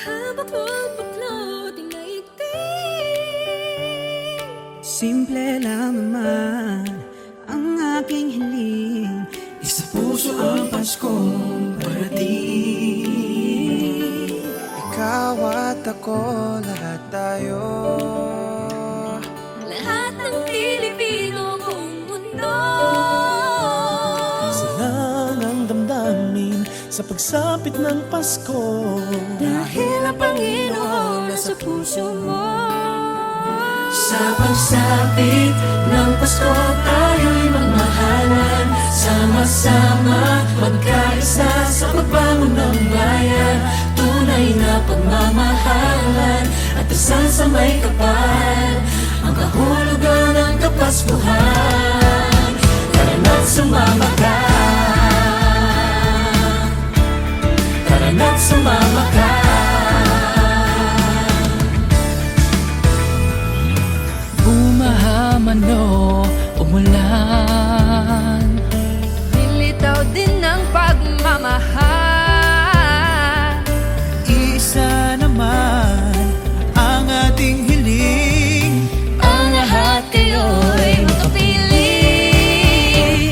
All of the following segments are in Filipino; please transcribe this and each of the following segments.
Habang pagbaklot ang daigdig, simple lang naman ang aking hiling. Isa puso ang Paskong parating. Ikaw at ako, lahat tayo, lahat ng Pilipino buong mundo. Isa lang ang damdamin sa pagsapit ng Pasko. Dahil ang Panginoon nasa puso mo. Sa pagsapit ng Pasko tayo'y magmahalan, sama-sama magkaisa sa pagbangon ng bayan. Tunay na pagmamahalan at dasal sa may kapal, ang kahulugan ng Kapaskuhan. Tara na't sumama ka, tara na't sumama ka. Bumahaman o umulan, Lilitaw din ng pagmamahal. isa naman ang ating hiling. Ang lahat kayo'y makapiling.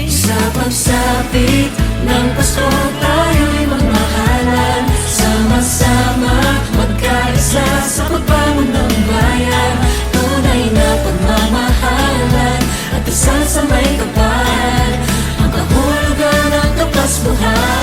Sa pagsapit ng Pasko tayo'y magmahalan, sama-sama magkaisa sa pagbangon ng bayan. Tunay na pagmamahalan at dasal sa may kapal, ang kahulugan ng Kapaskuhan.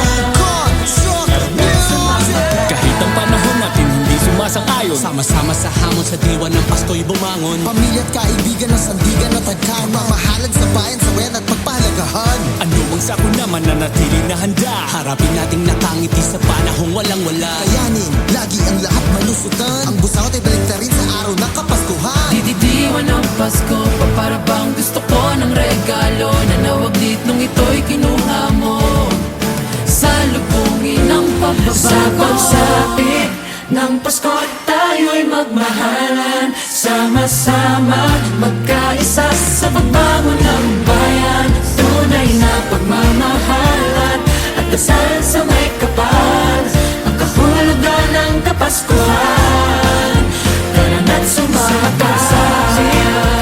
Kahit ang panahon natin hindi sumasang-ayon, Sama-sama sa hamon sa diwa ng Pasko'y bumangon. Pamilya at kaibigan ng sandigan at tagkanan, mamahalad sa bayan, sawayan at pagpahalagahan. ano ang sako naman na natili na handa. Harapin nating nakangiti sa panahong walang-wala. Kayanin, lagi ang lahat malusutan. Ang busangot ay balik rin sa araw ng Kapaskuhan. dididiwan ng Pasko pa para bang gusto ko ng regalo na nawaglit nung ito'y kinuha mo. Salubungin ang Sa pagbabago. pagsapit ng Pasko tayo'y magmahalan, sama-sama magkaisa sa pagbangon ng bayan. Tunay na pagmamahalan at dasal sa may kapal, ang kahulugan ng Kapaskuhan. Tara na't sumama ka,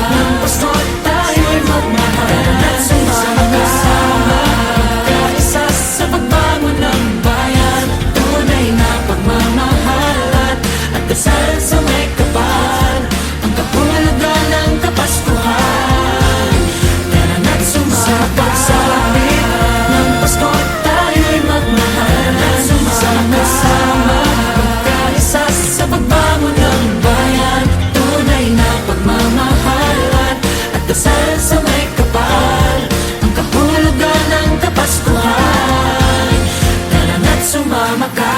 ng Pasko tayo'y magmahalan, sama-sama magkaisa sa pagbangon ng bayan. Tunay na pagmamahalan at dasal sa may kapal, ang kahulugan ng Kapaskuhan. Tara na't sumama ka, ng Pasko tayo'y magmahalan, sama-sama magkaisa sa pagbangon ng bayan. Tunay na pagmamahalan at dasal sa may kapal, ang kahulugan ng Kapaskuhan. Tara na't sumama ka,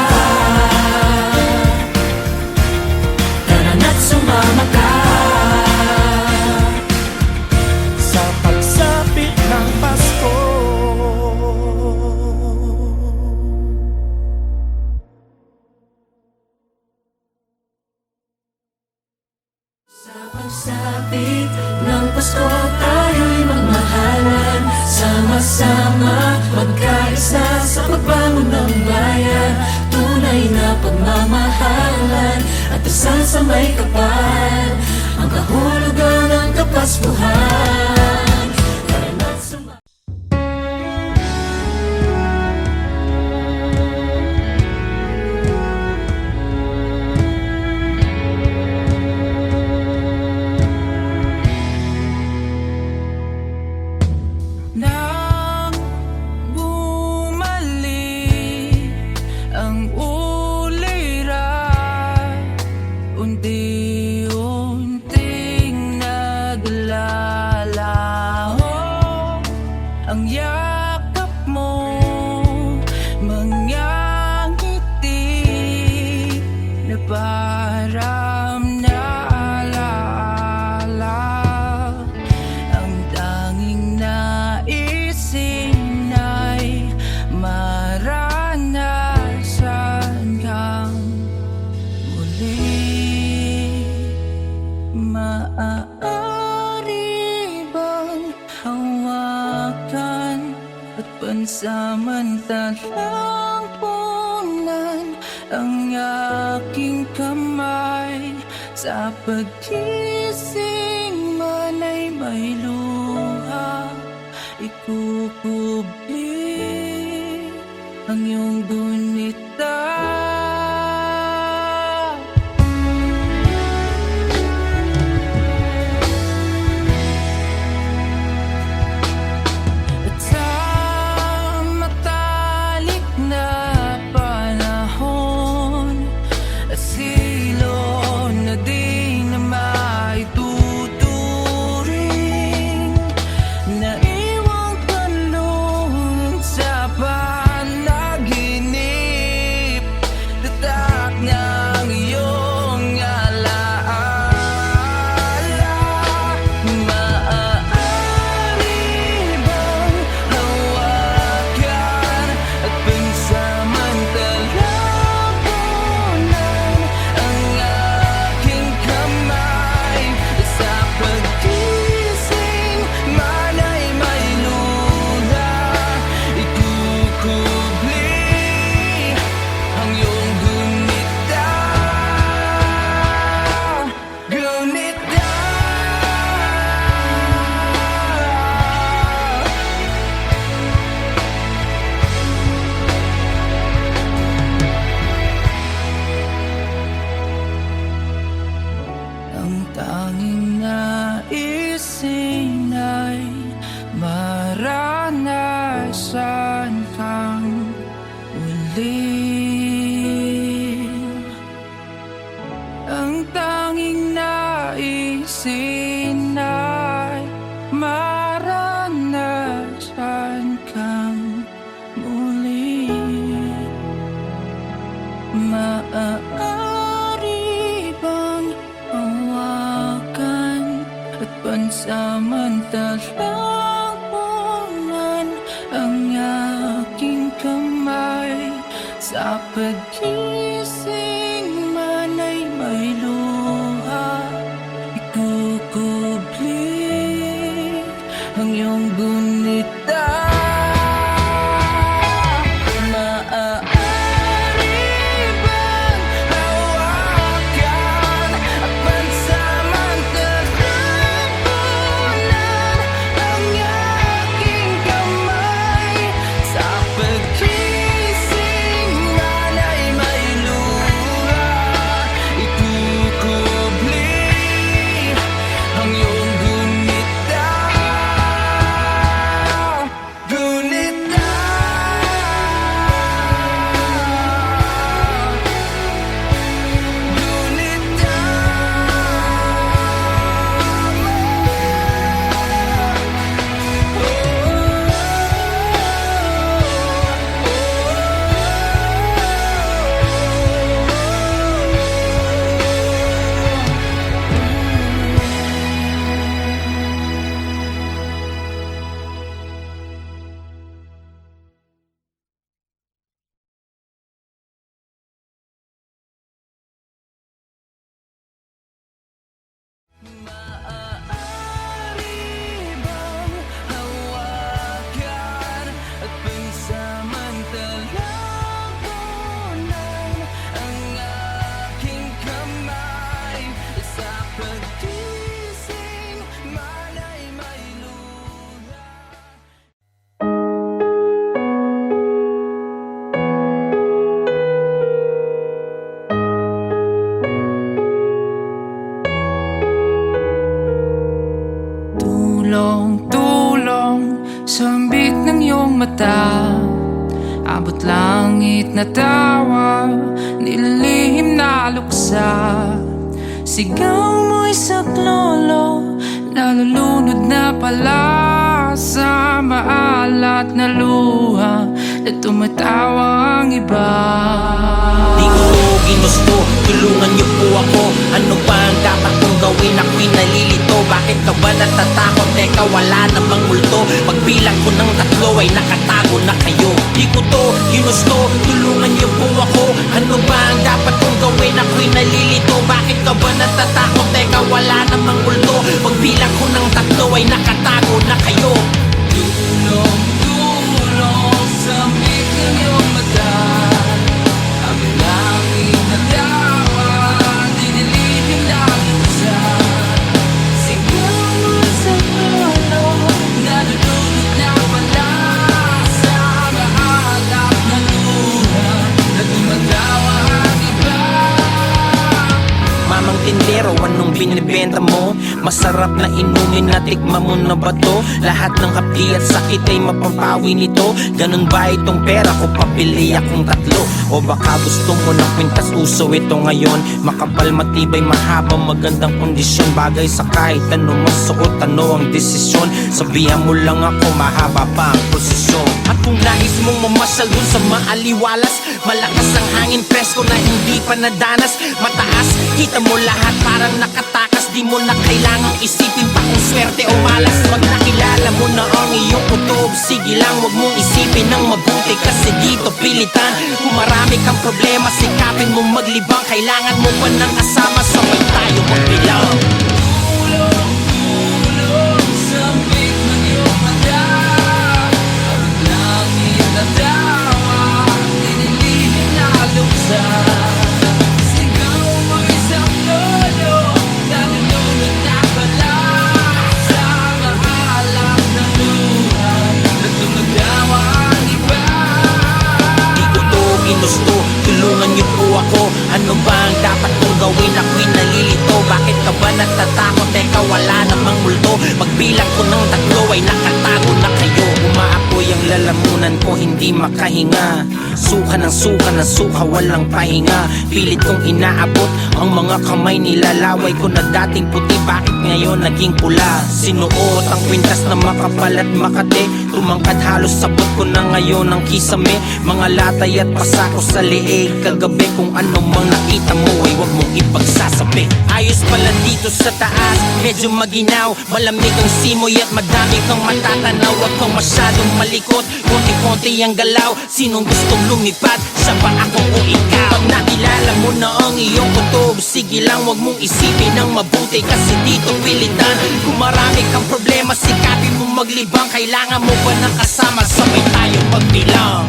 tara na't sumama ka. sa pagsapit ng Pasko. Sa pagsapit ng Pasko tayo'y magmahalan, sama-sama magkaisa sa pagbangon ng bayan. Tunay na pagmamahalan at dasal sa may kapal, ang kahulugan ng Kapaskuhan. Tara na't sumama. Nang bumalik ang ulira, unti-unting naglalaho ang yakap mo, mga ngiti na parang naalaala. Ang tanging naisin ay maranasan kang muli. Maaari bang hawakan at pansamantalang punan ang aking kamay. Sa pagkising man ay may luha, ikukubli ang iyong gunita. At sa matalik na panahon, at silo na di na maituturing, naiwang panlong sa panaginip, tatak ng iyong alaala. Maaari bang hawakan at pansamantalang punan ang aking kamay? Sa pagkising man ay may luha, ikukubli ang iyong gunita. Gunita. Ang tanging naisin ay maranasan kang ulit. Ang tanging naisin ay maranasan kang muli. Maaari bang hawakan at pansamantalang punan ang aking kamay? Sa pagkising man ay may luha, ikukubli ang iyong gunita. Maaari bang hawakan at pansamantalang punan ang aking kamay? Sa pagkising man ay may luha, ikukubli ang iyong gunita. Gunita. Maaari bang hawakan at pansamantalang punan ang aking kamay? Sa pagkising man ay may luha. Tulong, tulong, sambit ng iyong mata, abot langit na tawa, nililihim na luksa. Sigaw mo'y saklolo, nalulunod na pala sa maalat na luha, na tumatawa ang iba. Di ko ginusto, tulungan niyo po ako. Ano ba ang dapat kong gawin? Ako'y nalilito. Bakit ka ba natatakot? Teka, wala namang multo. Pagbilang ko ng 3 ay nakatago na kayo. Di ko to ginusto, tulungan niyo po ako. Ano ba ang dapat kong gawin? Ako'y nalilito. Bakit ka ba natatakot? Teka, wala namang multo. Pagbilang ko ng 3 ay nakatago na kayo. Tulong, tulong, sambit ng iyong mata, ang langit tindero, anong binibenta mo? Masarap na inumin, natikma mo na ba to? Lahat ng hapdi at sakit ay mapapawi nito. Ganun ba itong pera ko? Papili akong tatlo. O baka gusto mo ng kwintas, uso ito ngayon. Makapal, matibay, mahaba, magandang kondisyon. Bagay sa kahit ano masuot, ano ang desisyon. Sabihan mo lang ako, mahaba pa ang prosesyon. At kung nais mong mamasyal dun sa maaliwalas, malakas ang hangin, presko na hindi pa nadanas. Mataas, kita mo lahat parang nakatakas. Di mo na kailangang isipin pa kung swerte o malas. Pag nakilala mo na ang iyong kutob, sige lang wag mong isipin ng mabuti. Kasi dito pilitan, kung marami kang problema, sikapin mo maglibang. Kailangan mo pa ng kasama, sabay tayo magbilang. Ginusto, tulungan niyo po ako. Ano ba ang dapat kong gawin? Ako'y nalilito. Bakit ka ba natatakot? Teka, wala namang multo. Pagbilang ko ng tatlo ay nakatago na kayo. Umaapoy ang lalamunan ko, hindi makahinga. Suka ng suka, walang pahinga. Pilit kong inaabot ang mga kamay, nilalaway ko na dating puti. Bakit ngayon naging pula? Sinuot ang kwintas na makapal at makate. Tumangkad halos sabot ko na ngayon ang kisame. Mga latay at pasako sa leeg. Kagabi kung ano mang nakita mo ay wag mong ipagsasabi. Ayos pala dito sa taas, medyo maginaw. Malamig ang simoy at madami kang matatanaw. Wag kang masyadong malikot, konti-konti ang galaw. Sinong gustong lumipad? Siya ba ako o ikaw? Pag nakilala mo na ang iyong kutob, sige lang wag mong isipin ng mabuti. Kasi dito pilitan, kung marami kang problema, sikapin mo maglibang. Kailangan mo ba ng kasama? Sabay tayo magbilang.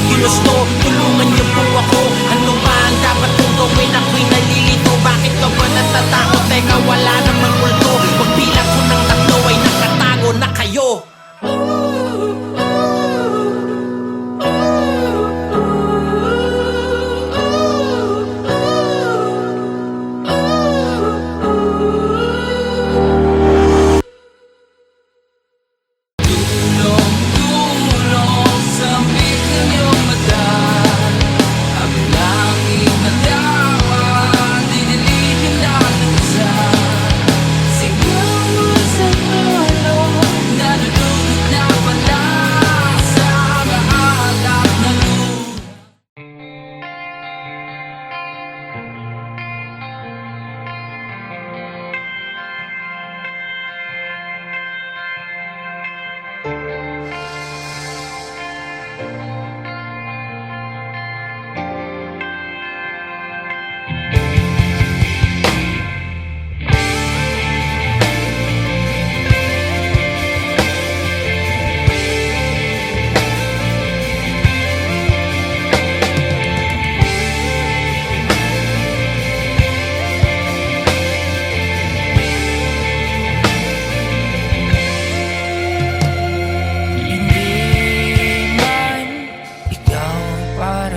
Ginusto, tulungan niyo po ako. Ano ba ang dapat kong gawin? Ako'y nalilito. Bakit ka ba natatakot? Teka, wala namang multo. Pagbilang ko ng tatlo ay nakatago na kayo.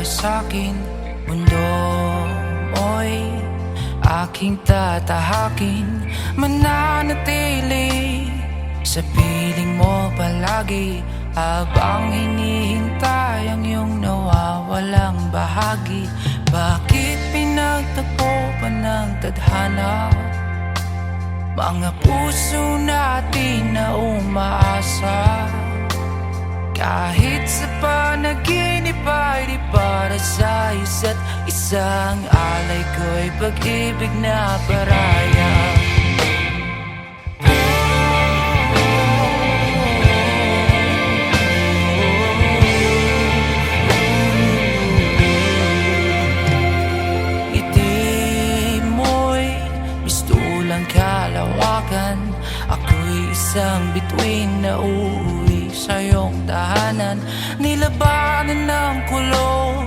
Sa'kin, mundo mo'y aking tatahakin. Mananatili sa piling mo palagi, habang hinihintay ang iyong nawawalang bahagi. Bakit pinagtagpo pa ng tadhana mga puso natin na umaasa? Kahit sa panaginip ay di para sa isa't isang alay ko'y pag-ibig na paraya. Ngiti mo'y mistulang kalaw tawagan. Ako'y isang bituin na uuwi sa iyong tahanan. Nilabanan ng kulog,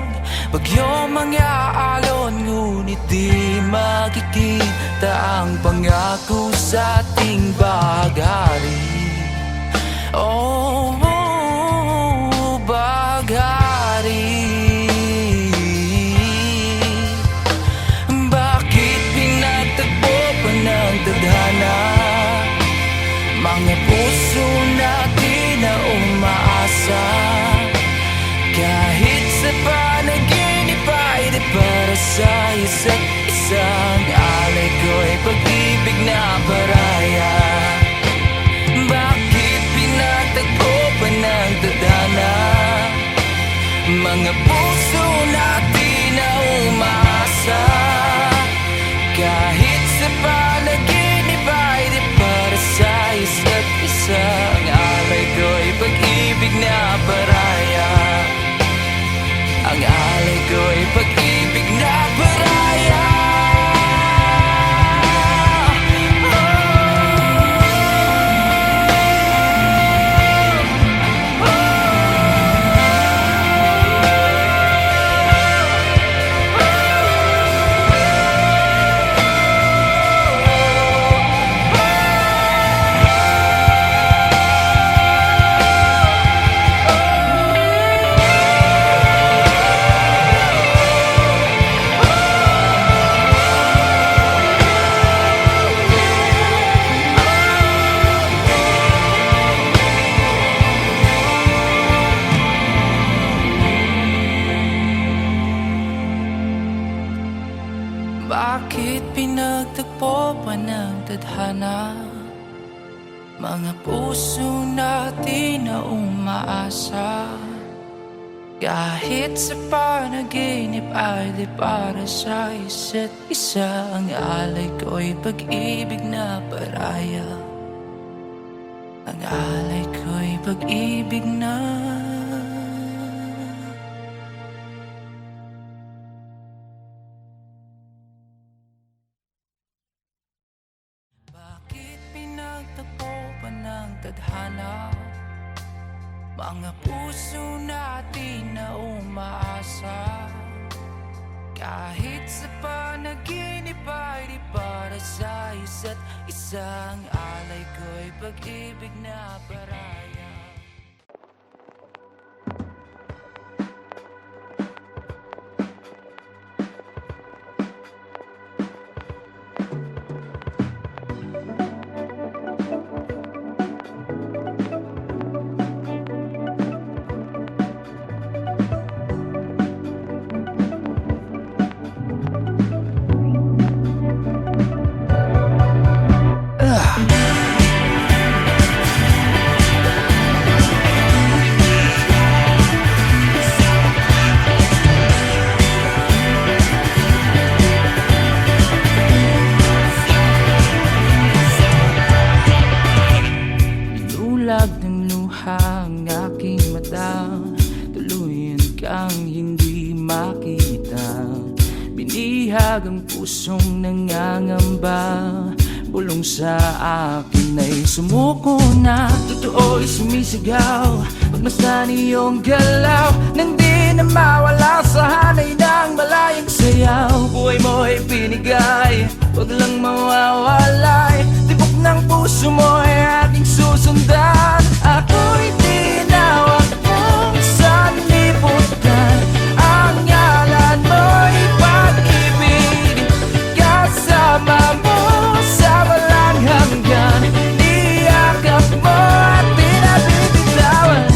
bagyong mga alon, ngunit di makikita ang pangako sa ating bahagari. Oh, bahagari. Bakit pinagtagpo pa ng tadhana mga puso natin na umaasa? Kahit sa panaginip ay di para sa isa't isang alay ko'y pag-ibig na paraya. Bakit pinagtagpo pa ng tadhana mga puso natin na umaasa? Kahit sa panaginip ay di para sa isa't isang alay ko'y pag-ibig na paraya. Ang alay ko'y pag-ibig na paraya. Bakit pinagtagpo pa ng tadhana mga puso natin na umaasa? Kahit sa panaginip ay di para sa isa't isa. Ang alay ko'y pag-ibig na paraya. Ang alay ko'y pag-ibig na tadhana mga puso natin na umaasa. Kahit sa panaginip ay di para sa isa't isang alay ko'y pag-ibig na paraya. Binihag ang pusong nangangamba, bulong sa akin ay sumuko na. Totoo'y sumisigaw, pagmasdan iyong galaw, nang di na mawala sa hanay ng malayang sayaw. Buhay mo'y pinigay, huwag lang mawawalay, tibok ng puso mo'y aking susundan. Ako'y tinawag ng sanlibutan, ang ngalan mo'y pag-ibig. Kasama mo sa walang hanggan, niyakap mo at pinabibitawan.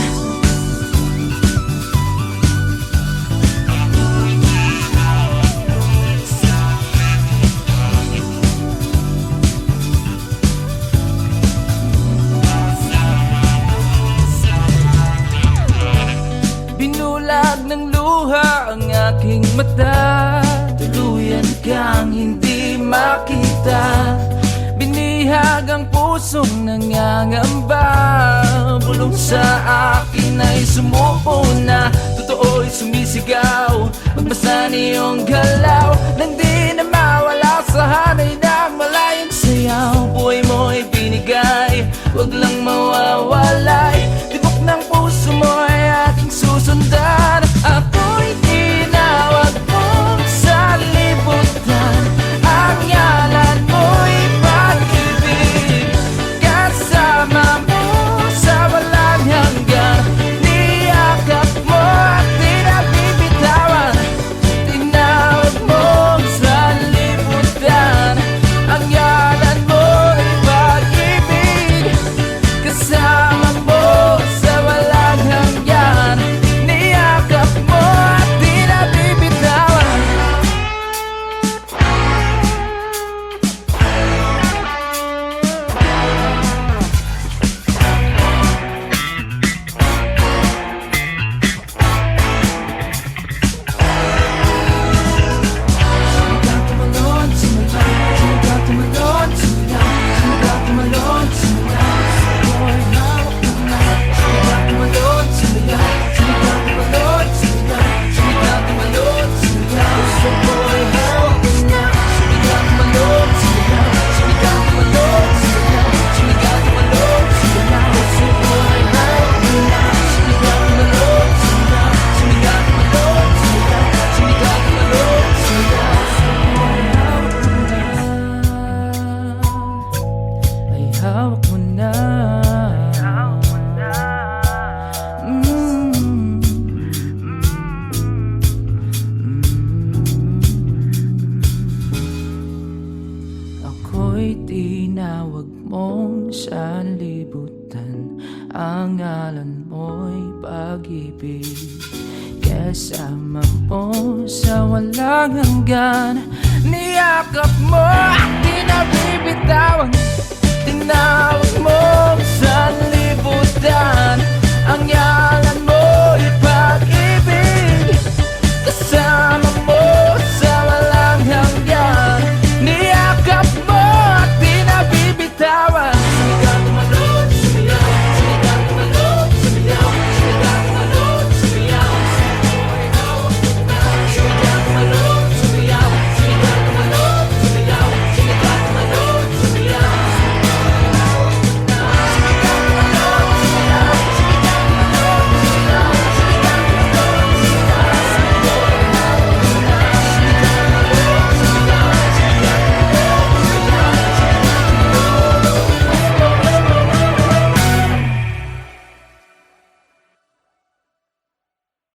Binulag ng luha ang aking mata, tuluyan kang hindi makita. Binihag ang pusong nangangamba, bulong sa akin ay sumuko na. Totoo'y sumisigaw, magmasan iyong galaw, nang di na mawala sa hanay ng malayang sayaw. sayaw, buhay mo'y binigay, huwag lang mawawalay. Tibok ng puso mo ay aking susundan. Ako'y tinawag mo sa libutan, ang ngalan mo'y pag-ibig. Kasama mo sa walang hanggan, niyakap mo at di nabibitawan. Tinawag mo sa libutan, ang ngalan mo'y pag-ibig. Kasama mo sa walang hanggan, niyakap mo at di nabibitawan. Tumalon, tumalon, tumalon, tumalon, ako'y hawak mo na. Tumalon, tumalon, tumalon, tumalon, puso ko'y hawak mo na. Tumalon, tumalon, tumalon, tumalon, puso ko'y hawak mo na. Tumalon, tumalon, ay hawak mo na. Ako'y tinawag mong sanlibutan, ang ngalan mo'y pag-ibig. Kasama mo sa walang hanggan, niyakap mo at di nabibitawan.